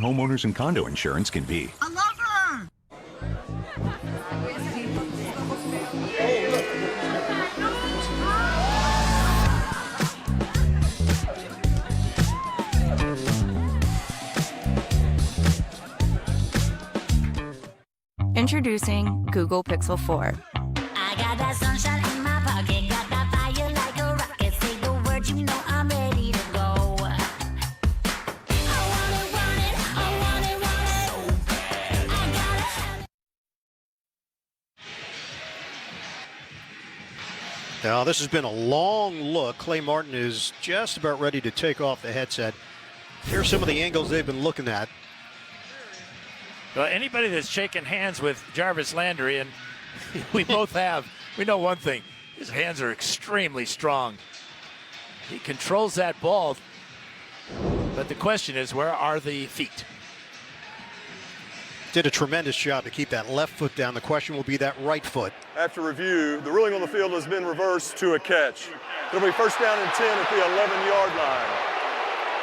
Homeowners and condo insurance can be. I love her! Introducing Google Pixel 4. I got that sunshine in my pocket, got that fire like a rocket. Say the word, you know I'm ready to go. I want it, so bad. I gotta have it. Now, this has been a long look. Clay Martin is just about ready to take off the headset. Here's some of the angles they've been looking at. Well, anybody that's shaken hands with Jarvis Landry, and we both have, we know one thing. His hands are extremely strong. He controls that ball, but the question is, where are the feet? Did a tremendous job to keep that left foot down. The question will be that right foot. After review, the ruling on the field has been reversed to a catch. It'll be first down and 10 at the 11-yard line.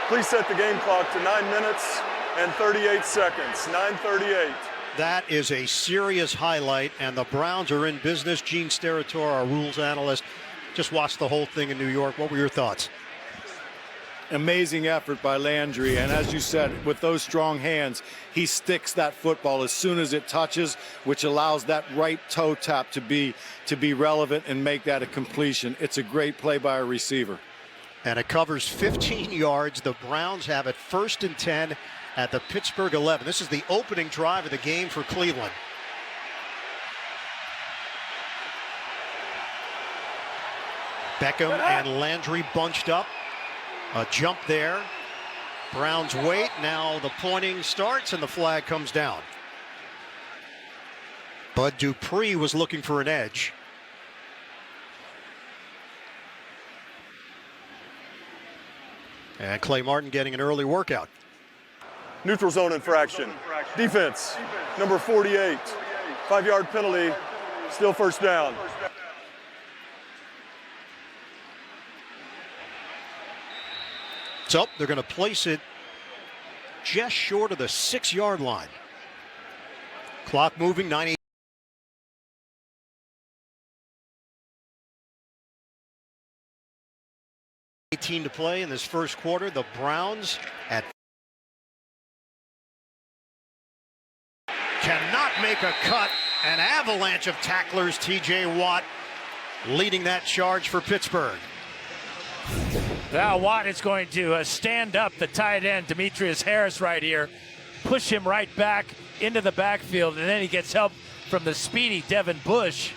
Please set the game clock to 9 minutes and 38 seconds, 9:38. That is a serious highlight, and the Browns are in business. Gene Steratore, our rules analyst, just watched the whole thing in New York. What were your thoughts? Amazing effort by Landry, and as you said, with those strong hands, he sticks that football as soon as it touches, which allows that right toe tap to be relevant and make that a completion. It's a great play by a receiver. And it covers 15 yards. The Browns have it first and 10 at the Pittsburgh 11. This is the opening drive of the game for Cleveland. Beckham and Landry bunched up. A jump there. Browns wait. Now the pointing starts and the flag comes down. Bud Dupree was looking for an edge. And Clay Martin getting an early workout. Neutral zone infraction. Defense, number 48. 5-yard penalty, still first down. So they're going to place it just short of the 6-yard line. Clock moving, 9:18 to play in this first quarter. The Browns cannot make a cut. An avalanche of tacklers. T.J. Watt leading that charge for Pittsburgh. Now Watt is going to stand up the tight end, Demetrius Harris, right here, push him right back into the backfield, and then he gets help from the speedy Devin Bush.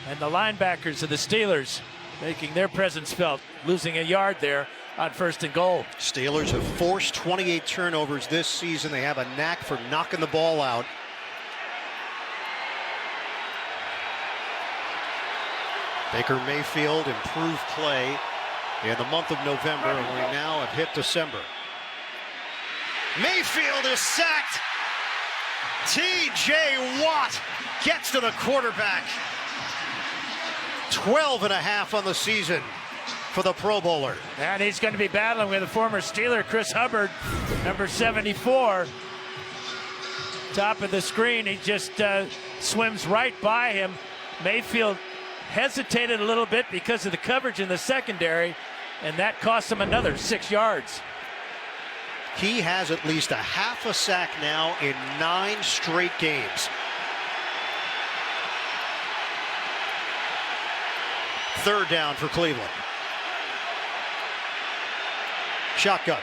And the linebackers of the Steelers making their presence felt, losing a yard there on first and goal. Steelers have forced 28 turnovers this season. They have a knack for knocking the ball out. Baker Mayfield improved play in the month of November, and we now have hit December. Mayfield is sacked. T.J. Watt gets to the quarterback. 12.5 on the season for the Pro Bowler. And he's going to be battling with the former Steeler, Chris Hubbard, number 74. Top of the screen, he just swims right by him. Mayfield hesitated a little bit because of the coverage in the secondary, and that cost him another 6 yards. He has at least a half a sack now in 9 straight games. Third down for Cleveland. Shotgun.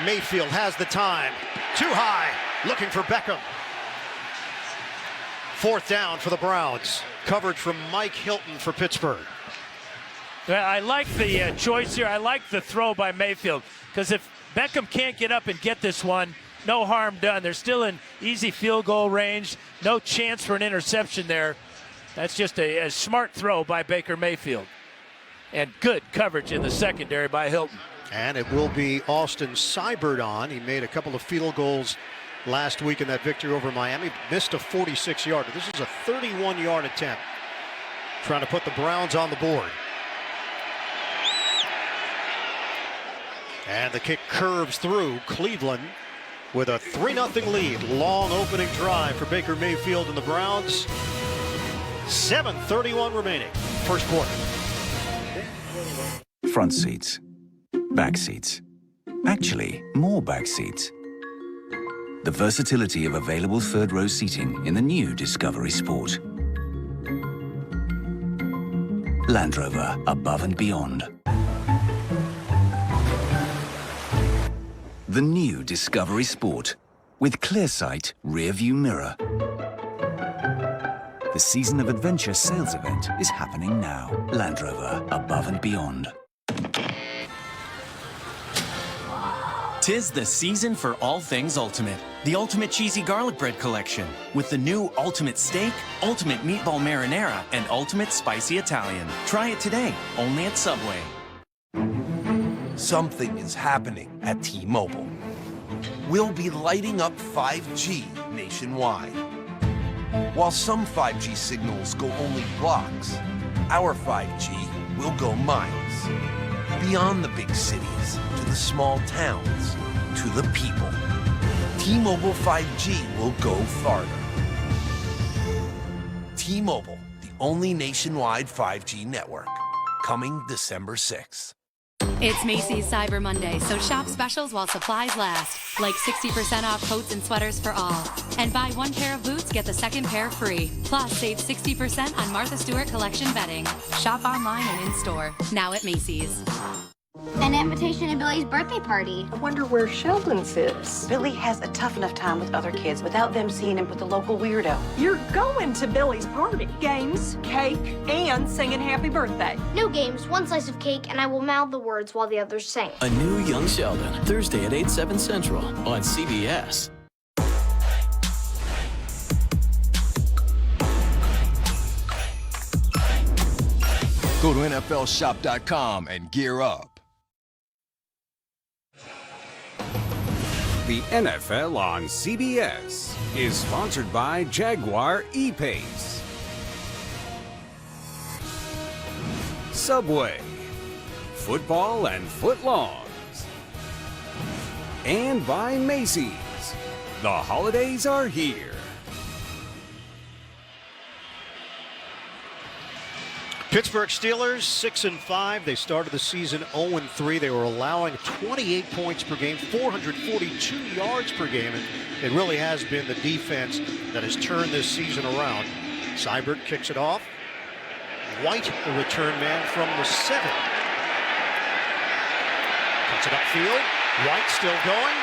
Mayfield has the time. Too high. Looking for Beckham. Fourth down for the Browns. Coverage from Mike Hilton for Pittsburgh. I like the choice here. I like the throw by Mayfield, because if Beckham can't get up and get this one, no harm done. They're still in easy field goal range. No chance for an interception there. That's just a smart throw by Baker Mayfield. And good coverage in the secondary by Hilton. And it will be Austin Seibert on. He made a couple of field goals last week in that victory over Miami. Missed a 46-yarder. This is a 31-yard attempt, trying to put the Browns on the board. And the kick curves through. Cleveland with a 3-0 lead. Long opening drive for Baker Mayfield and the Browns. 7:31 remaining. First quarter. Front seats, back seats. Actually, more back seats. The versatility of available third row seating in the new Discovery Sport. Land Rover, above and beyond. The new Discovery Sport with ClearSight rear view mirror. The Season of Adventure sales event is happening now. Land Rover, above and beyond. 'Tis the season for all things ultimate. The Ultimate Cheesy Garlic Bread Collection with the new Ultimate Steak, Ultimate Meatball Marinara, and Ultimate Spicy Italian. Try it today, only at Subway. Something is happening at T-Mobile. We'll be lighting up 5G nationwide. While some 5G signals go only blocks, our 5G will go miles. Beyond the big cities, to the small towns, to the people. T-Mobile 5G will go farther. T-Mobile, the only nationwide 5G network. Coming December 6th. It's Macy's Cyber Monday, so shop specials while supplies last. Like 60% off coats and sweaters for all. And buy one pair of boots, get the second pair free. Plus, save 60% on Martha Stewart collection bedding. Shop online and in-store. Now at Macy's. An invitation to Billy's birthday party. I wonder where Sheldon's is. Billy has a tough enough time with other kids without them seeing him with the local weirdo. You're going to Billy's party. Games, cake, and singing happy birthday. No games, one slice of cake, and I will mouth the words while the others sing. A new Young Sheldon, Thursday at 8, 7 Central on CBS. Go to NFLshop.com and gear up. The NFL on CBS is sponsored by Jaguar E-Pace, Subway, football and footlongs, and by Macy's. The holidays are here. Pittsburgh Steelers 6-5. They started the season 0-3. They were allowing 28 points per game, 442 yards per game, and it really has been the defense that has turned this season around. Seibert kicks it off. White, the return man from the 7. Puts it upfield. White still going.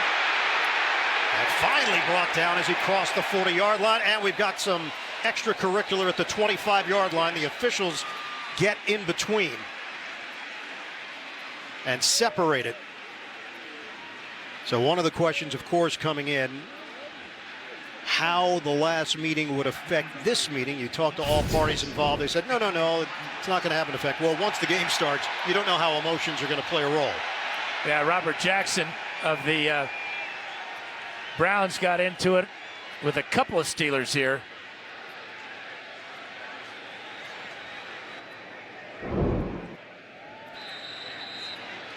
And finally brought down as he crossed the 40-yard line. And we've got some extracurricular at the 25-yard line. The officials get in between and separate it. So one of the questions, of course, coming in, how the last meeting would affect this meeting. You talk to all parties involved. They said, no, it's not going to have an effect. Well, once the game starts, you don't know how emotions are going to play a role. Yeah, Robert Jackson of the Browns got into it with a couple of Steelers here.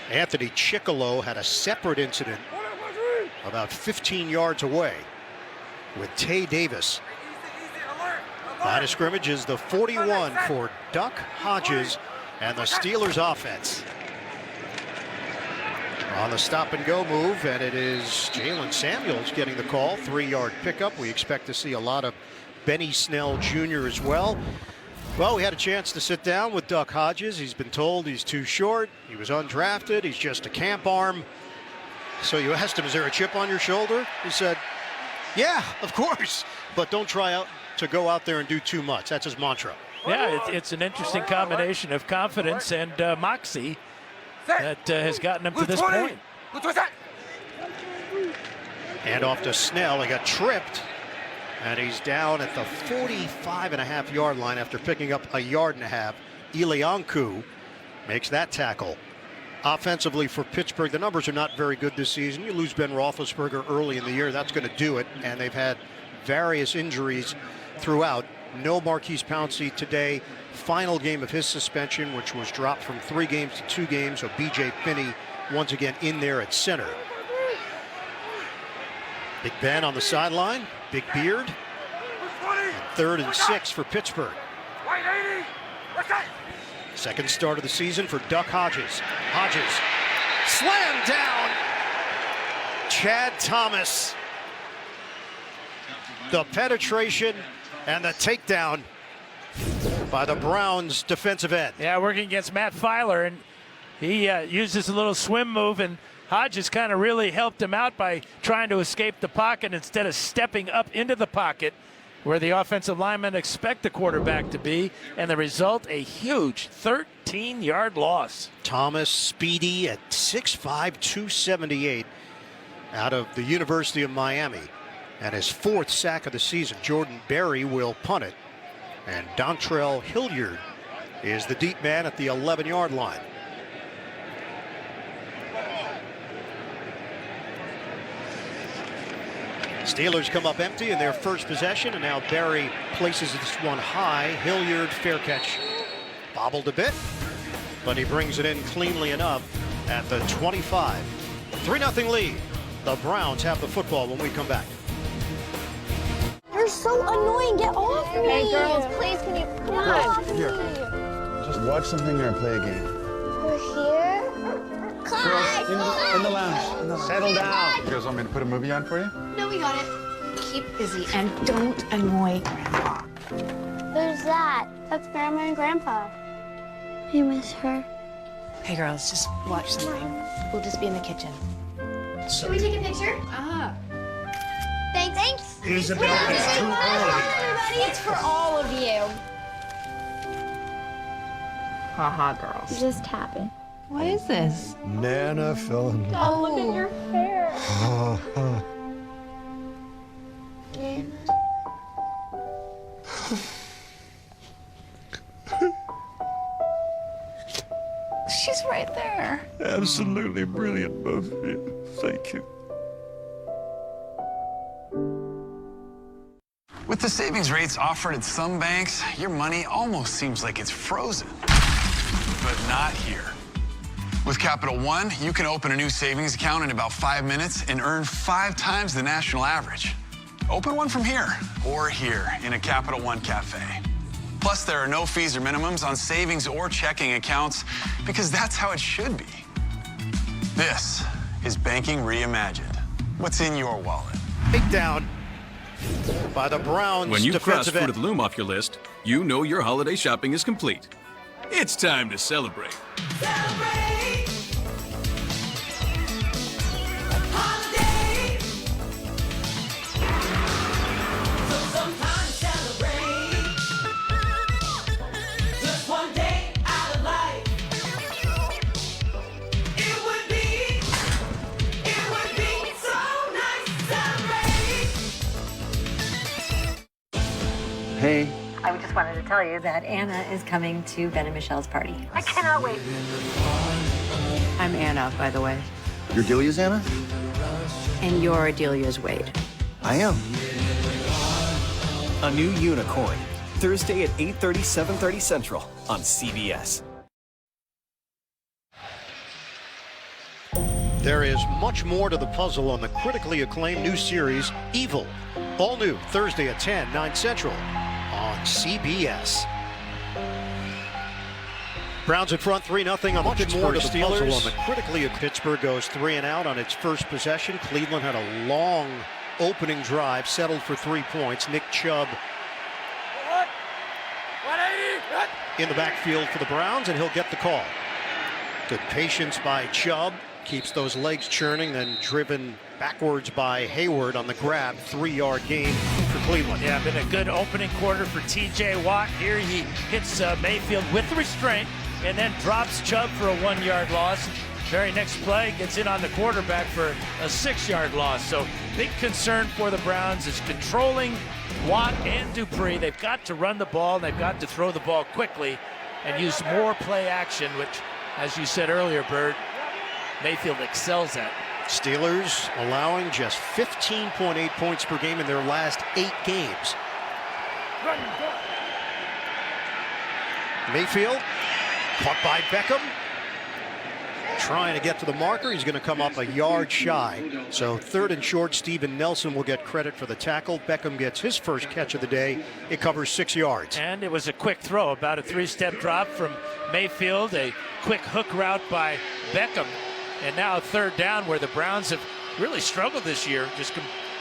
Anthony Chickalo had a separate incident about 15 yards away with Tay Davis. Line of scrimmage is the 41 for Duck Hodges and the Steelers offense. On the stop-and-go move, and it is Jalen Samuels getting the call. 3-yard pickup. We expect to see a lot of Benny Snell Jr. as well. Well, we had a chance to sit down with Duck Hodges. He's been told he's too short. He was undrafted. He's just a camp arm. So you asked him, is there a chip on your shoulder? He said, yeah, of course. But don't try out to go out there and do too much. That's his mantra. Yeah, it's an interesting combination of confidence and moxie that has gotten him to this point. And off to Snell. He got tripped. And he's down at the 45.5-yard line after picking up a yard and a half. Ilianku makes that tackle. Offensively for Pittsburgh, the numbers are not very good this season. You lose Ben Roethlisberger early in the year, that's going to do it. And they've had various injuries throughout. No Marquise Pouncey today. Final game of his suspension, which was dropped from 3 games to 2 games. So B.J. Finney once again in there at center. Big Ben on the sideline. Big beard. And 3rd and 6 for Pittsburgh. Second start of the season for Duck Hodges. Hodges slammed down. Chad Thomas. The penetration and the takedown by the Browns defensive end. Yeah, working against Matt Filer, and he uses a little swim move, and Hodges kind of really helped him out by trying to escape the pocket instead of stepping up into the pocket where the offensive linemen expect the quarterback to be, and the result, a huge 13-yard loss. Thomas, speedy at 6'5", 278 out of the University of Miami. And his 4th sack of the season. Jordan Berry will punt it. And Dontrell Hilliard is the deep man at the 11-yard line. Steelers come up empty in their first possession, and now Berry places this one high. Hilliard, fair catch. Bobbled a bit, but he brings it in cleanly enough at the 25. 3-0 lead. The Browns have the football when we come back. You're so annoying. Get off me. Hey, girls, please, can you come on? Here. Just watch something or play a game. We're here? Girls, in the lounge. Settle down. You guys want me to put a movie on for you? No, we got it. Keep busy and don't annoy Grandpa. Who's that? That's Grandma and Grandpa. I miss her. Hey, girls, just watch something. We'll just be in the kitchen. Can we take a picture? Thanks. Isabel, it's too early. It's for all of you. Haha, girls. Just tap it. What is this? Nana fell in love. Oh, look at your hair. She's right there. Absolutely brilliant, both of you. Thank you. With the savings rates offered at some banks, your money almost seems like it's frozen. But not here. With Capital One, you can open a new savings account in about 5 minutes and earn 5 times the national average. Open one from here or here in a Capital One cafe. Plus, there are no fees or minimums on savings or checking accounts because that's how it should be. This is banking reimagined. What's in your wallet? Takedown by the Browns. When you cross defensive Fruit end. of the Loom off your list, you know your holiday shopping is complete. It's time to celebrate. Hey. I just wanted to tell you that Anna is coming to Ben and Michelle's party. I cannot wait. I'm Anna, by the way. You're Delia's Anna? And you're Adelia's Wade. I am. A new unicorn. Thursday at 8:30, 7:30 Central on CBS. There is much more to the puzzle on the critically acclaimed new series, Evil. All new Thursday at 10, 9 Central on CBS. Browns in front 3-0 on the Pittsburgh Steelers. On the critically, Pittsburgh goes 3 and out on its first possession. Cleveland had a long opening drive, settled for 3 points. Nick Chubb in the backfield for the Browns, and he'll get the call. Good patience by Chubb. Keeps those legs churning, then driven backwards by Hayward on the grab. 3-yard gain for Cleveland. Yeah, been a good opening quarter for TJ Watt. Here he hits Mayfield with restraint and then drops Chubb for a 1-yard loss. Very next play gets in on the quarterback for a 6-yard loss. So big concern for the Browns is controlling Watt and Dupree. They've got to run the ball, and they've got to throw the ball quickly and use more play action, which, as you said earlier, Bird, Mayfield excels at. Steelers allowing just 15.8 points per game in their last 8 games. Mayfield caught by Beckham. trying to get to the marker. He's going to come up a yard shy. So 3rd and short, Steven Nelson will get credit for the tackle. Beckham gets his first catch of the day. It covers 6 yards. And it was a quick throw, about a 3-step drop from Mayfield, a quick hook route by Beckham. And now 3rd down, where the Browns have really struggled this year, just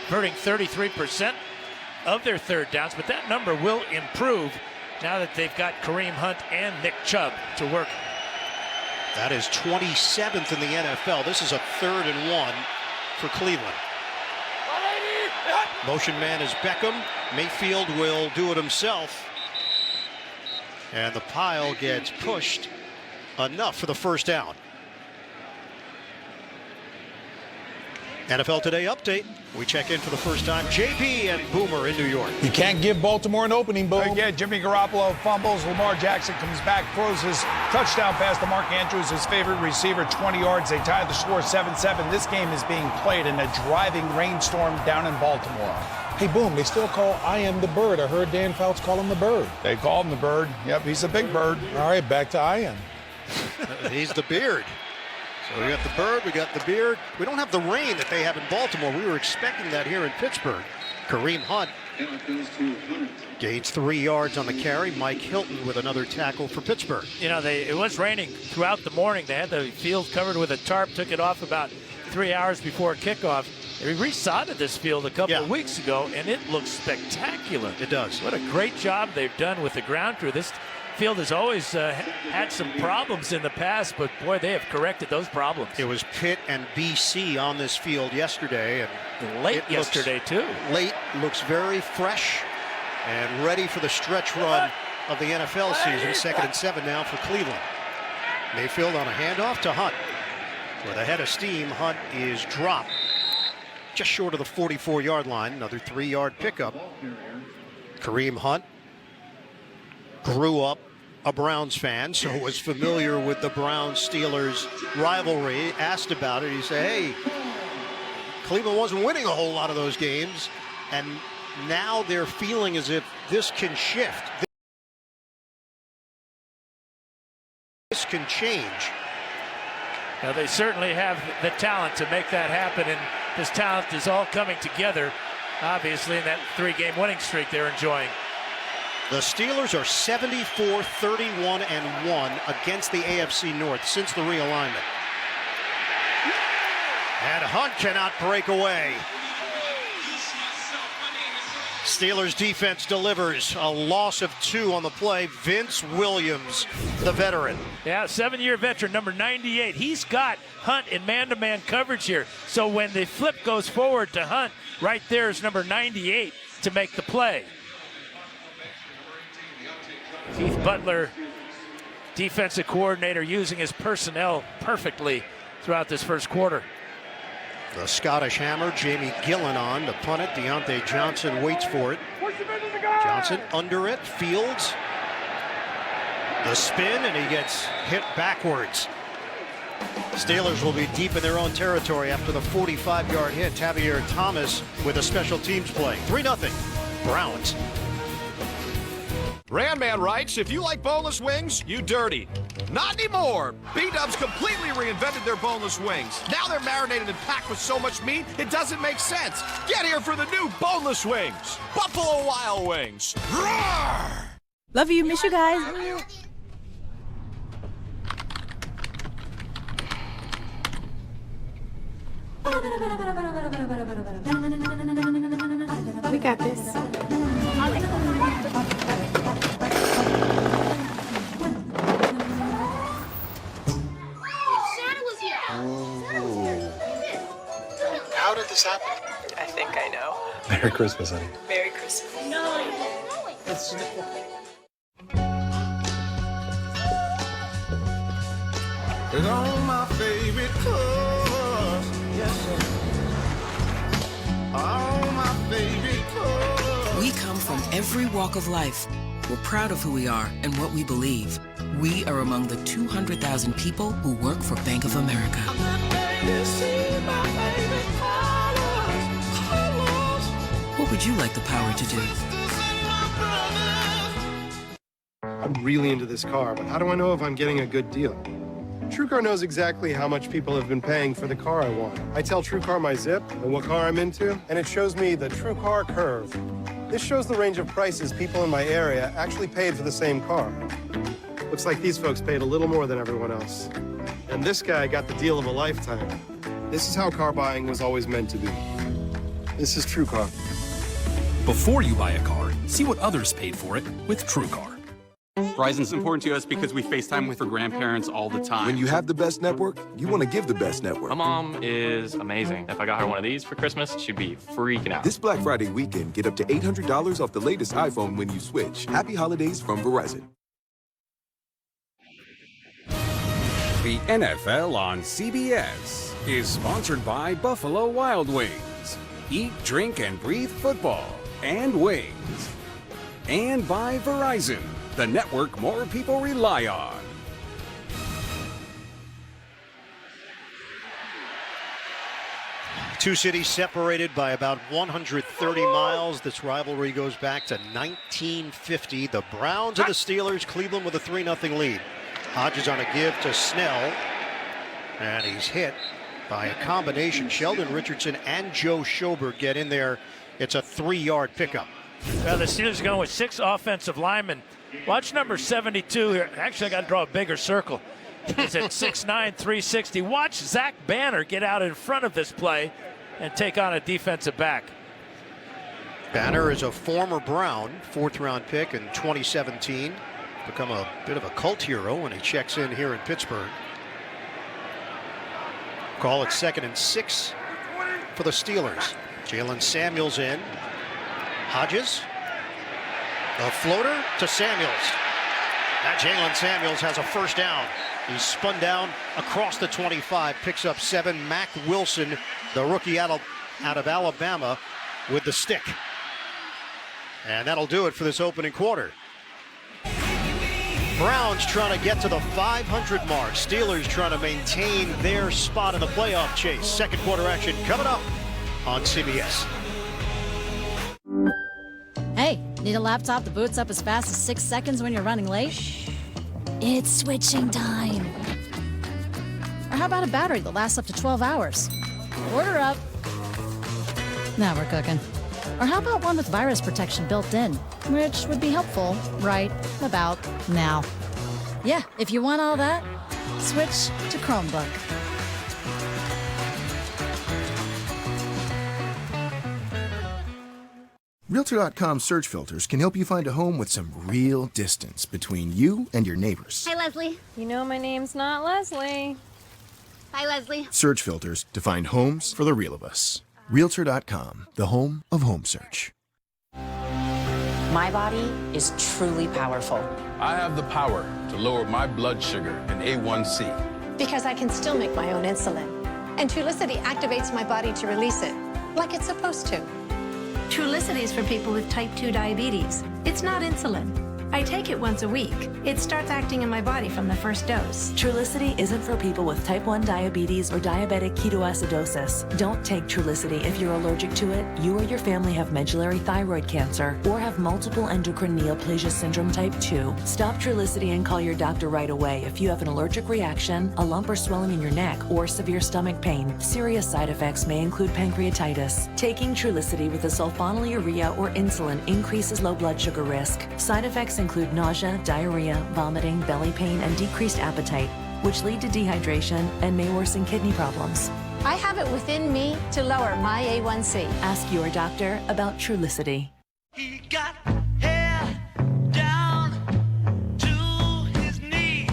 converting 33% of their 3rd downs. But that number will improve now that they've got Kareem Hunt and Nick Chubb to work. That is 27th in the NFL. This is a 3rd and 1 for Cleveland. Motion man is Beckham. Mayfield will do it himself. And the pile gets pushed enough for the 1st down. NFL Today update. We check in for the first time. JP and Boomer in New York. You can't give Baltimore an opening, Boom. Yeah, Jimmy Garoppolo fumbles. Lamar Jackson comes back, throws his touchdown pass to Mark Andrews, his favorite receiver, 20 yards. They tie the score 7-7. This game is being played in a driving rainstorm down in Baltimore. Hey, Boom, they still call I am the bird. I heard Dan Fouts call him the bird. They call him the bird. Yep, he's a big bird. All right, back to I am. He's the beard. So we got the bird, we got the beard. We don't have the rain that they have in Baltimore. We were expecting that here in Pittsburgh. Kareem Hunt gains 3 yards on the carry. Mike Hilton with another tackle for Pittsburgh. You know, it was raining throughout the morning. They had the field covered with a tarp, took it off about 3 hours before kickoff. They resodded this field a couple of weeks ago, and it looks spectacular. It does. What a great job they've done with the ground crew. This field has always had some problems in the past, but boy, they have corrected those problems. It was Pitt and BC on this field yesterday, and late yesterday too. Late, looks very fresh and ready for the stretch run of the NFL season. 2nd and 7 now for Cleveland. Mayfield on a handoff to Hunt. With a head of steam, Hunt is dropped just short of the 44-yard line. Another 3-yard pickup. Kareem Hunt grew up a Browns fan, so was familiar with the Browns-Steelers rivalry. Asked about it, he said, hey, Cleveland wasn't winning a whole lot of those games, and now they're feeling as if this can shift. This can change. Now, they certainly have the talent to make that happen, and this talent is all coming together, obviously, in that 3-game winning streak they're enjoying. The Steelers are 74-31-1 against the AFC North since the realignment. And Hunt cannot break away. Steelers defense delivers a loss of 2 on the play. Vince Williams, the veteran. Yeah, 7-year veteran, number 98. He's got Hunt in man-to-man coverage here. So when the flip goes forward to Hunt, right there is number 98 to make the play. Keith Butler, defensive coordinator, using his personnel perfectly throughout this first quarter. The Scottish Hammer, Jamie Gillen on to punt it. Deontay Johnson waits for it. Johnson under it, Fields. The spin, and he gets hit backwards. Steelers will be deep in their own territory after the 45-yard hit. Tavier Thomas with a special teams play. 3-0, Browns. Randman writes, if you like boneless wings, you dirty. Not anymore. B-Dubs completely reinvented their boneless wings. Now they're marinated and packed with so much meat, it doesn't make sense. Get here for the new boneless wings. Buffalo Wild Wings. Roar! Love you, miss you guys. We got this. How did this happen? I think I know. Merry Christmas, honey. Merry Christmas. No. It's all my favorite colors. Yes, sir. All my favorite colors. We come from every walk of life. We're proud of who we are and what we believe. We are among the 200,000 people who work for Bank of America. What would you like the power to do? I'm really into this car, but how do I know if I'm getting a good deal? TrueCar knows exactly how much people have been paying for the car I want. I tell TrueCar my zip and what car I'm into, and it shows me the TrueCar curve. This shows the range of prices people in my area actually paid for the same car. Looks like these folks paid a little more than everyone else. And this guy got the deal of a lifetime. This is how car buying was always meant to be. This is TrueCar. Before you buy a car, see what others paid for it with TrueCar. Verizon's important to us because we FaceTime with our grandparents all the time. When you have the best network, you want to give the best network. My mom is amazing. If I got her one of these for Christmas, she'd be freaking out. This Black Friday weekend, get up to $800 off the latest iPhone when you switch. Happy holidays from Verizon. The NFL on CBS is sponsored by Buffalo Wild Wings. Eat, drink, and breathe football and wings. And by Verizon, the network more people rely on. Two cities separated by about 130 miles. This rivalry goes back to 1950. The Browns and the Steelers, Cleveland with a 3-0 lead. Hodges on a give to Snell, and he's hit by a combination. Sheldon Richardson and Joe Schobert get in there. It's a 3-yard pickup. Well, the Steelers are going with 6 offensive linemen. Watch number 72 here. Actually, I got to draw a bigger circle. He's at 6'9", 360. Watch Zach Banner get out in front of this play and take on a defensive back. Banner is a former Brown, 4th-round pick in 2017. Become a bit of a cult hero when he checks in here in Pittsburgh. Call it 2nd and 6 for the Steelers. Jalen Samuels in. Hodges. The floater to Samuels. Now Jalen Samuels has a first down. He's spun down across the 25, picks up 7. Mac Wilson, the rookie out of Alabama, with the stick. And that'll do it for this opening quarter. Browns trying to get to the 500 mark. Steelers trying to maintain their spot in the playoff chase. Second quarter action coming up on CBS. Hey, need a laptop that boots up as fast as 6 seconds when you're running late? It's switching time. Or how about a battery that lasts up to 12 hours? Order up. Now we're cooking. Or how about one with virus protection built in, which would be helpful right about now. Yeah, if you want all that, switch to Chromebook. Realtor.com search filters can help you find a home with some real distance between you and your neighbors. Hi, Leslie. You know my name's not Leslie. Hi, Leslie. Search filters to find homes for the real of us. Realtor.com, the home of home search. My body is truly powerful. I have the power to lower my blood sugar and A1C. Because I can still make my own insulin. And Trulicity activates my body to release it, like it's supposed to. Trulicity is for people with type 2 diabetes. It's not insulin. I take it once a week. It starts acting in my body from the first dose. Trulicity isn't for people with type 1 diabetes or diabetic ketoacidosis. Don't take Trulicity if you're allergic to it, you or your family have medullary thyroid cancer, or have multiple endocrine neoplasia syndrome type 2. Stop Trulicity and call your doctor right away if you have an allergic reaction, a lump or swelling in your neck, or severe stomach pain. Serious side effects may include pancreatitis. Taking Trulicity with a sulfonylurea or insulin increases low blood sugar risk. Side effects include nausea, diarrhea, vomiting, belly pain, and decreased appetite, which lead to dehydration and may worsen kidney problems. I have it within me to lower my A1C. Ask your doctor about Trulicity. He got hair down to his knee.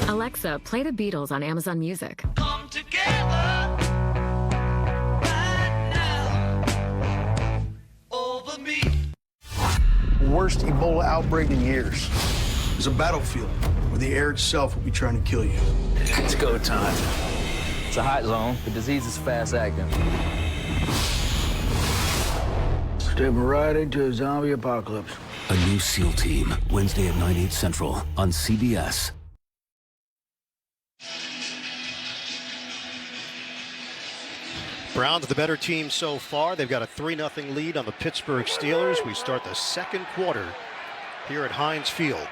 Alexa, play the Beatles on Amazon Music. Come together right now over me. Worst Ebola outbreak in years. It's a battlefield where the air itself will be trying to kill you. It's go time. It's a hot zone. The disease is fast acting. Stepping right into a zombie apocalypse. A new SEAL team, Wednesday at 9, 8 Central on CBS. Browns the better team so far. They've got a 3-0 lead on the Pittsburgh Steelers. We start the second quarter here at Heinz Field.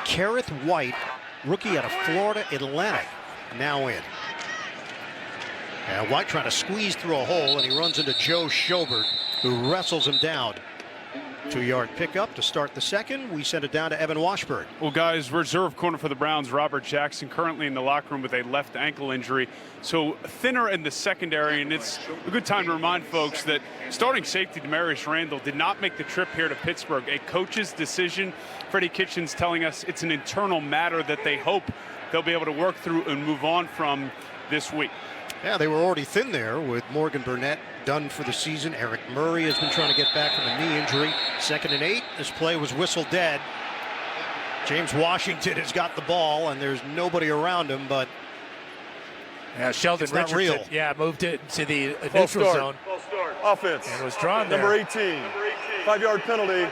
Kerrith White rookie out of Florida Atlantic, now in. And White trying to squeeze through a hole, and he runs into Joe Schobert, who wrestles him down. 2-yard pickup to start the second. We send it down to Evan Washburn. Well, guys, reserve corner for the Browns, Robert Jackson, currently in the locker room with a left ankle injury. So thinner in the secondary, and it's a good time to remind folks that starting safety Demarius Randall did not make the trip here to Pittsburgh. A coach's decision. Freddie Kitchens telling us it's an internal matter that they hope they'll be able to work through and move on from this week. Yeah, they were already thin there with Morgan Burnett done for the season. Eric Murray has been trying to get back from a knee injury. 2nd and 8. This play was whistled dead. James Washington has got the ball, and there's nobody around him, but Sheldon Richardson, real. Moved it to the neutral zone. Offense. And was drawn there. Number 18. 5-yard penalty.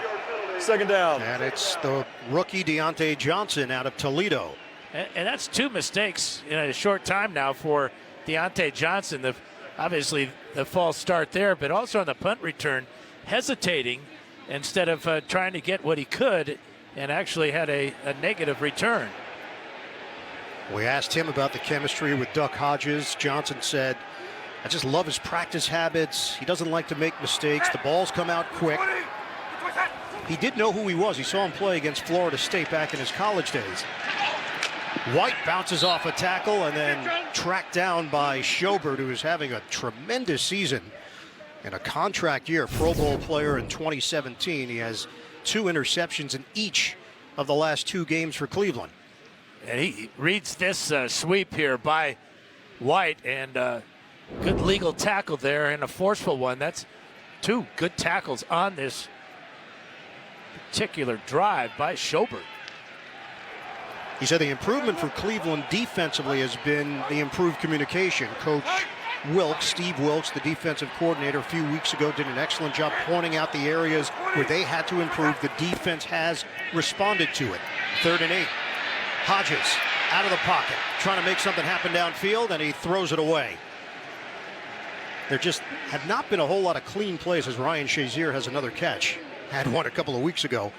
2nd down. And it's the rookie Deontay Johnson out of Toledo. And that's 2 mistakes in a short time now for Deontay Johnson. Obviously the false start there, but also on the punt return, hesitating instead of trying to get what he could, and actually had a negative return. We asked him about the chemistry with Duck Hodges. Johnson said, I just love his practice habits. He doesn't like to make mistakes. The balls come out quick. He did know who he was. He saw him play against Florida State back in his college days. White bounces off a tackle and then tracked down by Schobert, who is having a tremendous season in a contract year. Pro Bowl player in 2017. He has 2 interceptions in each of the last 2 games for Cleveland. And he reads this sweep here by White, and good legal tackle there and a forceful one. That's 2 good tackles on this particular drive by Schobert. He said the improvement for Cleveland defensively has been the improved communication. Coach Wilkes, Steve Wilkes, the defensive coordinator a few weeks ago, did an excellent job pointing out the areas where they had to improve. The defense has responded to it. 3rd and 8. Hodges out of the pocket, trying to make something happen downfield, and he throws it away. There just have not been a whole lot of clean plays, as Ryan Shazier has another catch. Had one a couple of weeks ago.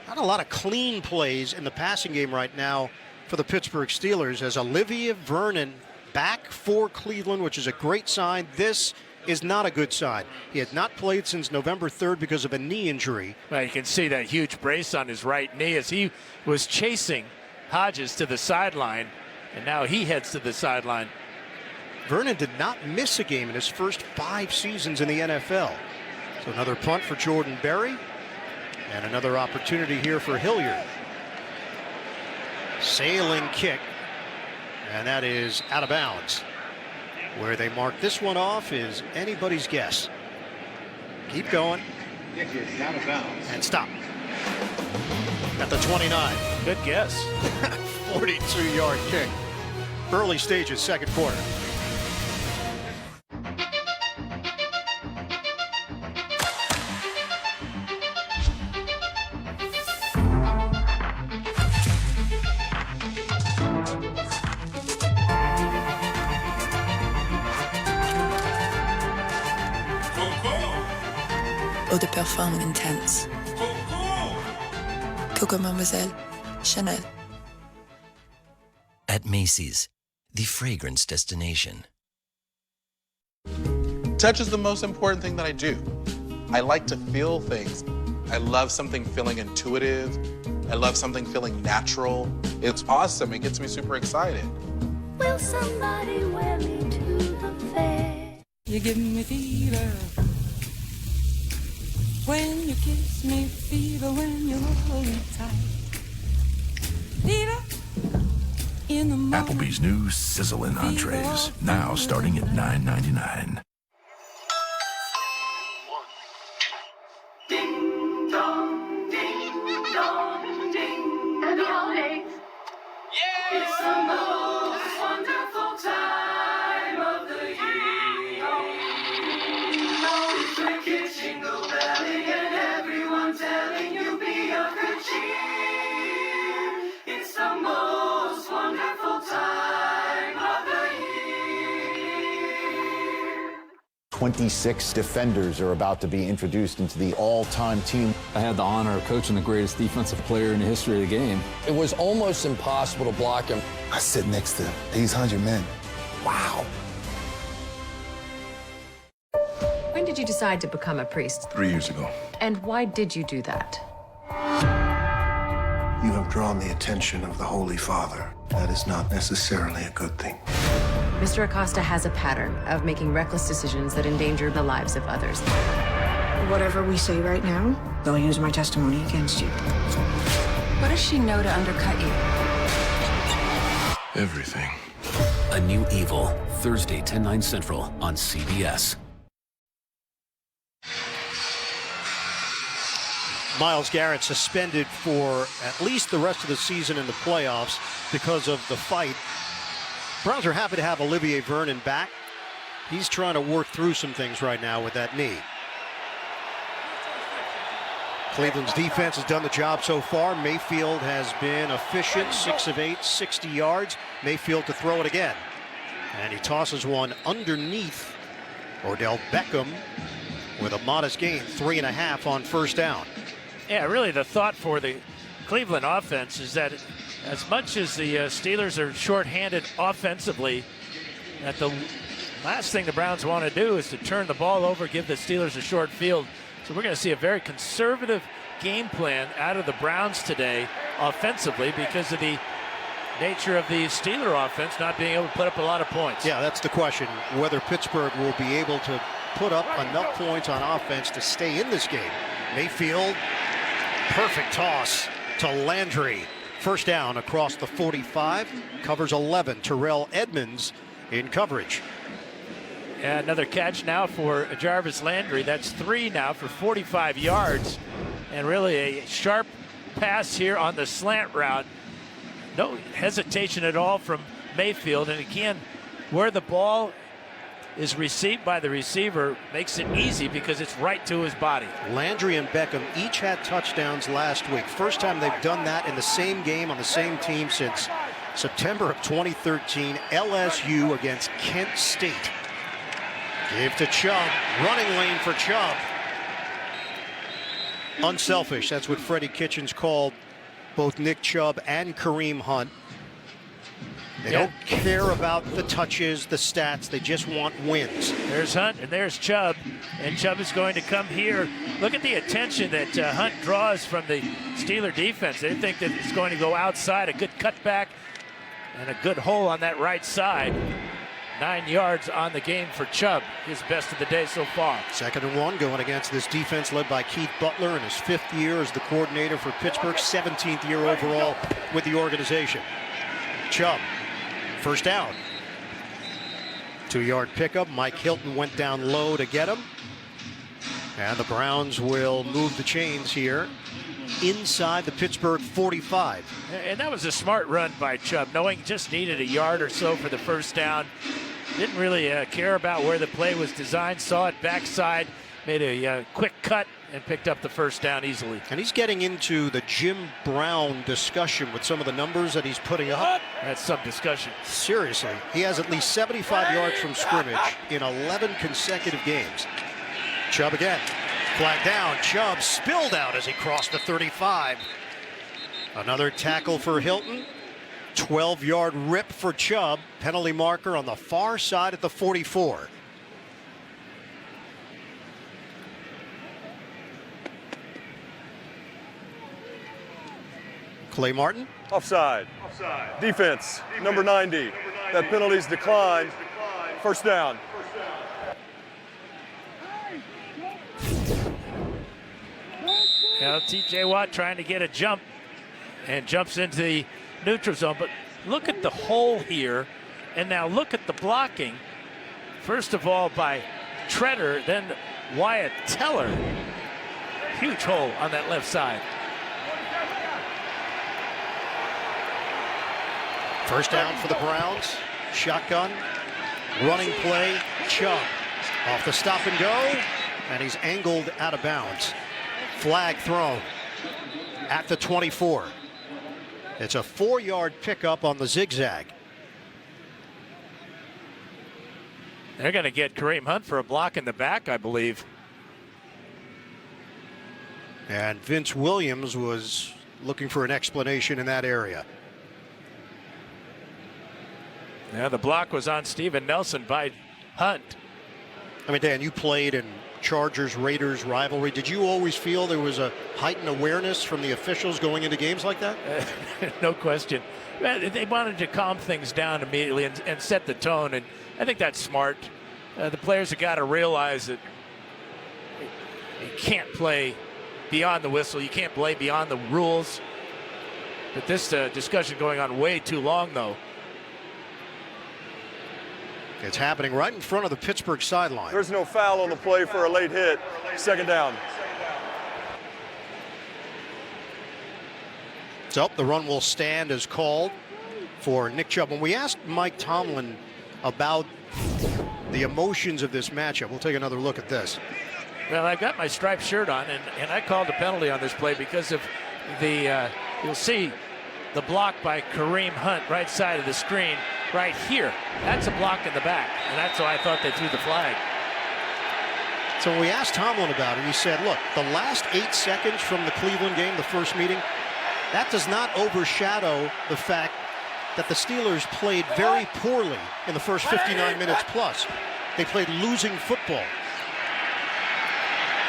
Not a lot of clean plays in the passing game right now for the Pittsburgh Steelers, as Olivia Vernon back for Cleveland, which is a great sign. This is not a good sign. He had not played since November 3rd because of a knee injury. Well, you can see that huge brace on his right knee as he was chasing Hodges to the sideline, and now he heads to the sideline. Vernon did not miss a game in his first 5 seasons in the NFL. So another punt for Jordan Berry. And another opportunity here for Hilliard. Sailing kick. And that is out of bounds. Where they mark this one off is anybody's guess. Keep going. Kick is out of bounds. And stop. At the 29. Good guess. 42-yard kick. Early stages, 2nd quarter. Eau de parfum intense. Coco Mademoiselle, Chanel. At Macy's, the fragrance destination. Touch is the most important thing that I do. I like to feel things. I love something feeling intuitive. I love something feeling natural. It's awesome. It gets me super excited. Will somebody wear me to the fair? You give me fever when you kiss me, fever when you hold me tight. Fever in the morning. Applebee's new sizzling entrees, now starting at $9.99. Ding dong, ding dong, ding. Happy holidays. Yeah! It's the most wonderful time of the year. It's cricket, jingle belling, and everyone telling you be of good cheer. It's the most wonderful time of the year. 26 defenders are about to be introduced into the all-time team. I had the honor of coaching the greatest defensive player in the history of the game. It was almost impossible to block him. I sit next to these 100 men. Wow. When did you decide to become a priest? 3 years ago. And why did you do that? You have drawn the attention of the Holy Father. That is not necessarily a good thing. Mr. Acosta has a pattern of making reckless decisions that endanger the lives of others. Whatever we say right now, they'll use my testimony against you. What does she know to undercut you? Everything. A New Evil, Thursday, 10/9 Central on CBS. Myles Garrett suspended for at least the rest of the season in the playoffs because of the fight. Browns are happy to have Olivier Vernon back. He's trying to work through some things right now with that knee. Cleveland's defense has done the job so far. Mayfield has been efficient, 6 of 8, 60 yards. Mayfield to throw it again. And he tosses one underneath Odell Beckham with a modest gain, 3.5 on first down. Yeah, really the thought for the Cleveland offense is that as much as the Steelers are shorthanded offensively, that the last thing the Browns want to do is to turn the ball over, give the Steelers a short field. So we're going to see a very conservative game plan out of the Browns today offensively because of the nature of the Steeler offense not being able to put up a lot of points. Yeah, that's the question, whether Pittsburgh will be able to put up enough points on offense to stay in this game. Mayfield, perfect toss to Landry. First down across the 45, covers 11. Terrell Edmonds in coverage. Yeah, another catch now for Jarvis Landry. That's 3 now for 45 yards. And really a sharp pass here on the slant route. No hesitation at all from Mayfield. And again, where the ball is received by the receiver makes it easy because it's right to his body. Landry and Beckham each had touchdowns last week. First time they've done that in the same game on the same team since September of 2013, LSU against Kent State. Give to Chubb, running lane for Chubb. Unselfish, that's what Freddie Kitchens called both Nick Chubb and Kareem Hunt. They don't care about the touches, the stats, they just want wins. There's Hunt and there's Chubb, and Chubb is going to come here. Look at the attention that Hunt draws from the Steeler defense. They think that it's going to go outside, a good cutback, and a good hole on that right side. 9 yards on the game for Chubb, his best of the day so far. 2nd and 1 going against this defense led by Keith Butler in his 5th year as the coordinator for Pittsburgh, 17th year overall with the organization. Chubb, first down. 2-yard pickup. Mike Hilton went down low to get him. And the Browns will move the chains here inside the Pittsburgh 45. And that was a smart run by Chubb, knowing just needed a yard or so for the first down. Didn't really care about where the play was designed, saw it backside, made a quick cut, and picked up the first down easily. And he's getting into the Jim Brown discussion with some of the numbers that he's putting up. That's some discussion. Seriously, he has at least 75 yards from scrimmage in 11 consecutive games. Chubb again. Flag down. Chubb spilled out as he crossed the 35. Another tackle for Hilton. 12-yard rip for Chubb. Penalty marker on the far side at the 44. Clay Martin. Offside. Defense, number 90. That penalty's declined. First down. Now TJ Watt trying to get a jump and jumps into the neutral zone. But look at the hole here. And now look at the blocking. First of all by Treader, then Wyatt Teller. Huge hole on that left side. First down for the Browns. Shotgun. Running play. Chubb off the stop and go. And he's angled out of bounds. Flag thrown at the 24. It's a 4-yard pickup on the zigzag. They're going to get Kareem Hunt for a block in the back, I believe. And Vince Williams was looking for an explanation in that area. Yeah, the block was on Steven Nelson by Hunt. I mean, Dan, you played in Chargers-Raiders rivalry. Did you always feel there was a heightened awareness from the officials going into games like that? No question. They wanted to calm things down immediately and set the tone, and I think that's smart. The players have got to realize that you can't play beyond the whistle. You can't play beyond the rules. But this discussion going on way too long, though. It's happening right in front of the Pittsburgh sideline. There's no foul on the play for a late hit. Second down. So the run will stand as called for Nick Chubb. When we asked Mike Tomlin about the emotions of this matchup, we'll take another look at this. Well, I've got my striped shirt on, and I called a penalty on this play because of the, you'll see the block by Kareem Hunt right side of the screen right here. That's a block in the back, and that's why I thought they threw the flag. So when we asked Tomlin about it, he said, look, the last 8 seconds from the Cleveland game, the first meeting, that does not overshadow the fact that the Steelers played very poorly in the first 59 minutes plus. They played losing football.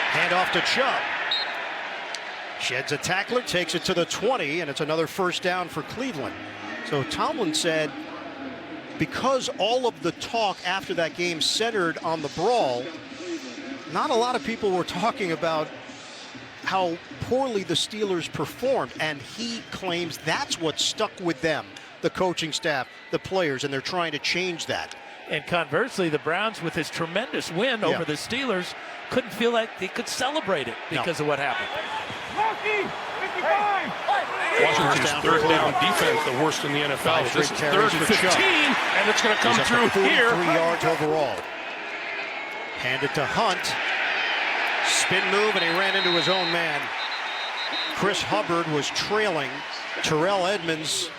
Hand off to Chubb. Sheds a tackler, takes it to the 20, and it's another first down for Cleveland. So Tomlin said, because all of the talk after that game centered on the brawl, not a lot of people were talking about how poorly the Steelers performed, and he claims that's what stuck with them, the coaching staff, the players, and they're trying to change that. And conversely, the Browns, with this tremendous win over the Steelers, couldn't feel like they could celebrate it because of what happened. Washington's third down defense, the worst in the NFL. This is 3rd and 15, and it's going to come through here. 3 yards overall. Handed to Hunt. Spin move, and he ran into his own man. Chris Hubbard was trailing Terrell Edmonds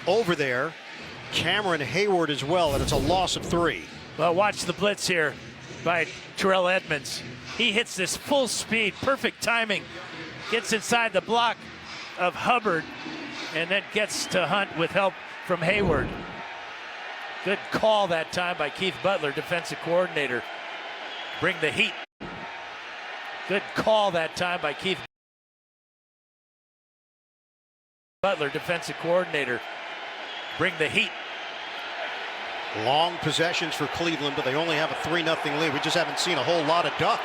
over there. Cameron Hayward as well, and it's a loss of 3. Well, watch the blitz here by Terrell Edmonds. He hits this full speed, perfect timing, gets inside the block of Hubbard, and then gets to Hunt with help from Hayward. Good call that time by Keith Butler, defensive coordinator. Bring the heat. Good call that time by Keith Butler, defensive coordinator. Bring the heat. Long possessions for Cleveland, but they only have a 3-0 lead. We just haven't seen a whole lot of duck.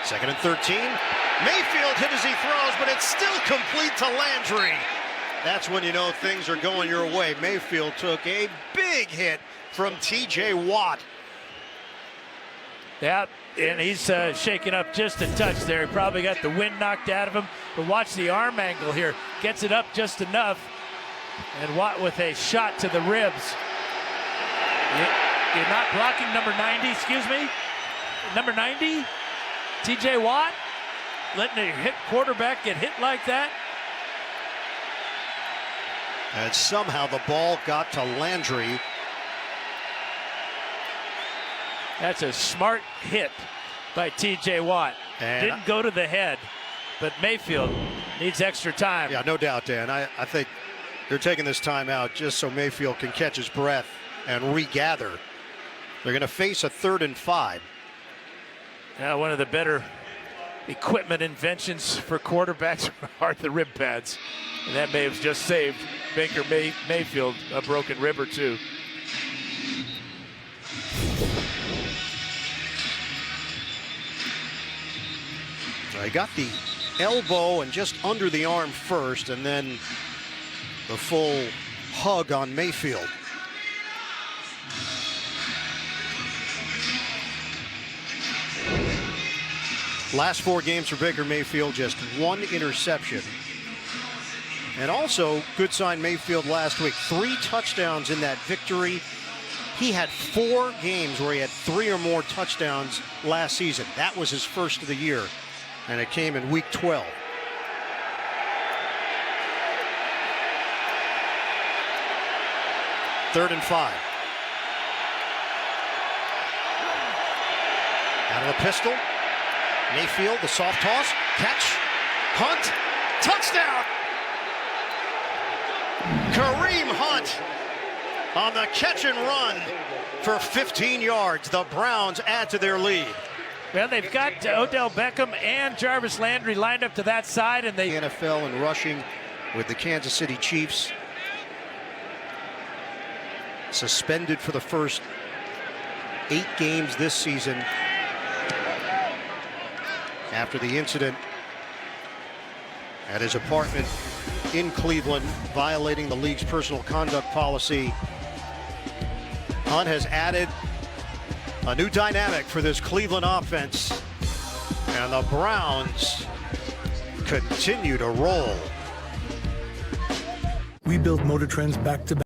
2nd and 13. Mayfield hit as he throws, but it's still complete to Landry. That's when you know things are going your way. Mayfield took a big hit from T.J. Watt. Yeah, and he's shaking up just a touch there. He probably got the wind knocked out of him. But watch the arm angle here. Gets it up just enough. And Watt with a shot to the ribs. You're not blocking number 90, excuse me? Number 90? T.J. Watt? Letting a hit quarterback get hit like that? And somehow the ball got to Landry. That's a smart hit by T.J. Watt. And didn't go to the head, but Mayfield needs extra time. Yeah, no doubt, Dan. I think they're taking this time out just so Mayfield can catch his breath and regather. They're going to face a 3rd and 5. Yeah, one of the better equipment inventions for quarterbacks are the rib pads. And that may have just saved Baker Mayfield a broken rib or two. He got the elbow and just under the arm first, and then the full hug on Mayfield. Last 4 games for Baker Mayfield, just 1 interception. And also, good sign Mayfield last week, 3 touchdowns in that victory. He had 4 games where he had 3 or more touchdowns last season. That was his first of the year, and it came in week 12. 3rd and 5. Out of the pistol. Mayfield, the soft toss. Catch. Hunt. Touchdown! Kareem Hunt on the catch and run for 15 yards. The Browns add to their lead. Well, they've got Odell Beckham and Jarvis Landry lined up to that side, and they NFL and rushing with the Kansas City Chiefs. Suspended for the first 8 games this season after the incident at his apartment in Cleveland, violating the league's personal conduct policy. Hunt has added a new dynamic for this Cleveland offense, and the Browns continue to roll. We built Motor Trend's back-to-back